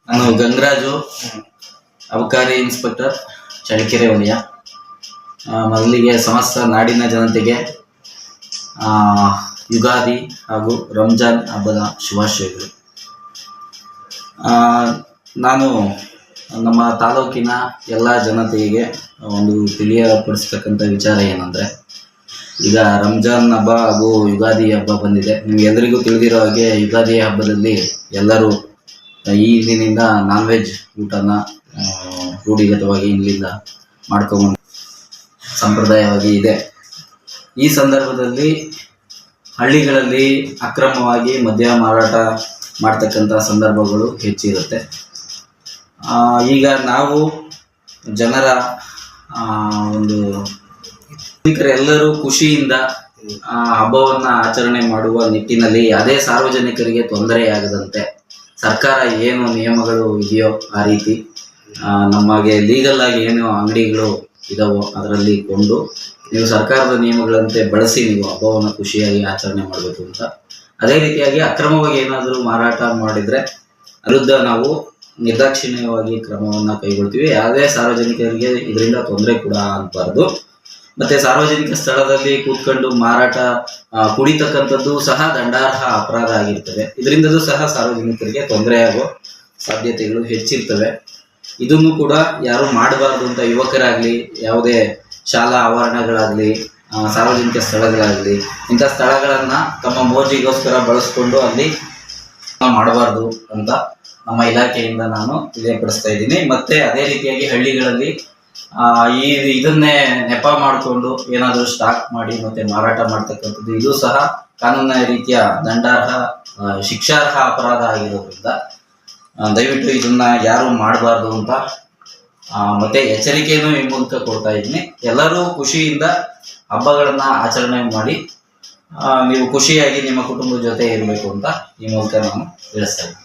ನಾನು ಗಂಗರಾಜು, ಅಬಕಾರಿ ಇನ್ಸ್ಪೆಕ್ಟರ್, ಚಳ್ಳಕೆರೆ ವಲಯ. ಮೊದಲಿಗೆ ಸಮಸ್ತ ನಾಡಿನ ಜನತೆಗೆ ಯುಗಾದಿ ಹಾಗೂ ರಂಜಾನ್ ಹಬ್ಬದ ಶುಭಾಶಯಗಳು. ನಾನು ನಮ್ಮ ತಾಲೂಕಿನ ಎಲ್ಲ ಜನತೆಗೆ ಒಂದು ತಿಳಿಯಪಡಿಸ್ತಕ್ಕಂಥ ವಿಚಾರ ಏನಂದರೆ, ಈಗ ರಂಜಾನ್ ಹಬ್ಬ ಹಾಗೂ ಯುಗಾದಿ ಹಬ್ಬ ಬಂದಿದೆ. ನಿಮಗೆಲ್ಲರಿಗೂ ತಿಳಿದಿರೋ ಹಾಗೆ ಯುಗಾದಿ ಹಬ್ಬದಲ್ಲಿ ಎಲ್ಲರೂ ಈ ದಿನದಿಂದ ನಾನ್ ವೆಜ್ ಊಟನ ರೂಢಿಗತವಾಗಿ ಇಲ್ಲಿಂದ ಮಾಡ್ಕೊಂಡು ಸಂಪ್ರದಾಯವಾಗಿ ಇದೆ. ಈ ಸಂದರ್ಭದಲ್ಲಿ ಹಳ್ಳಿಗಳಲ್ಲಿ ಅಕ್ರಮವಾಗಿ ಮದ್ಯ ಮಾರಾಟ ಮಾಡ್ತಕ್ಕಂಥ ಸಂದರ್ಭಗಳು ಹೆಚ್ಚಿರುತ್ತೆ. ಈಗ ನಾವು ಜನರ ಒಂದು ಎಲ್ಲರೂ ಖುಷಿಯಿಂದ ಹಬ್ಬವನ್ನು ಆಚರಣೆ ಮಾಡುವ ನಿಟ್ಟಿನಲ್ಲಿ ಅದೇ ಸಾರ್ವಜನಿಕರಿಗೆ ತೊಂದರೆಯಾಗದಂತೆ ಸರ್ಕಾರ ಏನು ನಿಯಮಗಳು ಇದೆಯೋ ಆ ರೀತಿ ನಮಗೆ ಲೀಗಲ್ ಆಗಿ ಏನು ಅಂಗಡಿಗಳು ಇದಾವೋ ಅದರಲ್ಲಿ ಕೊಂಡು ನೀವು ಸರ್ಕಾರದ ನಿಯಮಗಳಂತೆ ಬಳಸಿ ನೀವು ಹಬ್ಬವನ್ನು ಖುಷಿಯಾಗಿ ಆಚರಣೆ ಮಾಡಬೇಕು ಅಂತ. ಅದೇ ರೀತಿಯಾಗಿ ಅಕ್ರಮವಾಗಿ ಏನಾದರೂ ಮಾರಾಟ ಮಾಡಿದರೆ ವಿರುದ್ಧ ನಾವು ನಿರ್ದಾಕ್ಷಿಣ್ಯವಾಗಿ ಕ್ರಮವನ್ನು ಕೈಗೊಳ್ತೀವಿ. ಯಾವುದೇ ಸಾರ್ವಜನಿಕರಿಗೆ ಇದರಿಂದ ತೊಂದರೆ ಕೂಡ ಆಗಬಾರ್ದು. ಮತ್ತೆ ಸಾರ್ವಜನಿಕ ಸ್ಥಳದಲ್ಲಿ ಕೂತ್ಕೊಂಡು ಮಾರಾಟ ಕುಡಿತಕ್ಕಂಥದ್ದು ಸಹ ದಂಡಾರ್ಹ ಅಪರಾಧ ಆಗಿರ್ತದೆ. ಇದರಿಂದಲೂ ಸಹ ಸಾರ್ವಜನಿಕರಿಗೆ ತೊಂದರೆ ಆಗೋ ಸಾಧ್ಯತೆಗಳು ಹೆಚ್ಚಿರ್ತವೆ. ಇದನ್ನು ಕೂಡ ಯಾರು ಮಾಡಬಾರ್ದು ಅಂತ ಯುವಕರಾಗಲಿ, ಯಾವುದೇ ಶಾಲಾ ಆವರಣಗಳಾಗಲಿ, ಸಾರ್ವಜನಿಕ ಸ್ಥಳಗಳಾಗಲಿ, ಇಂಥ ಸ್ಥಳಗಳನ್ನು ತಮ್ಮ ಮೋಜಿಗೋಸ್ಕರ ಬಳಸ್ಕೊಂಡು ಅಲ್ಲಿ ಮಾಡಬಾರ್ದು ಅಂತ ನಮ್ಮ ಇಲಾಖೆಯಿಂದ ನಾನು ತಿಳಿಯಪಡಿಸ್ತಾ ಇದ್ದೀನಿ. ಮತ್ತೆ ಅದೇ ರೀತಿಯಾಗಿ ಹಳ್ಳಿಗಳಲ್ಲಿ ಇದನ್ನೇ ನೆಪ ಮಾಡಿಕೊಂಡು ಏನಾದರೂ ಸ್ಟಾಕ್ ಮಾಡಿ ಮತ್ತೆ ಮಾರಾಟ ಮಾಡ್ತಕ್ಕಂಥದ್ದು ಇದು ಸಹ ಕಾನೂನಿನ ರೀತಿಯ ದಂಡಾರ್ಹ ಶಿಕ್ಷಾರ್ಹ ಅಪರಾಧ ಆಗಿರೋದ್ರಿಂದ ದಯವಿಟ್ಟು ಇದನ್ನ ಯಾರು ಮಾಡಬಾರ್ದು ಅಂತ ಮತ್ತೆ ಎಚ್ಚರಿಕೆಯನ್ನು ಈ ಮೂಲಕ ಕೊಡ್ತಾ ಇದ್ದೀನಿ. ಎಲ್ಲರೂ ಖುಷಿಯಿಂದ ಹಬ್ಬಗಳನ್ನ ಆಚರಣೆ ಮಾಡಿ ನೀವು ಖುಷಿಯಾಗಿ ನಿಮ್ಮ ಕುಟುಂಬದ ಜೊತೆ ಇರಬೇಕು ಅಂತ ಈ ಮೂಲಕ ನಾನು ತಿಳಿಸ್ತಾ ಇದ್ದೀನಿ.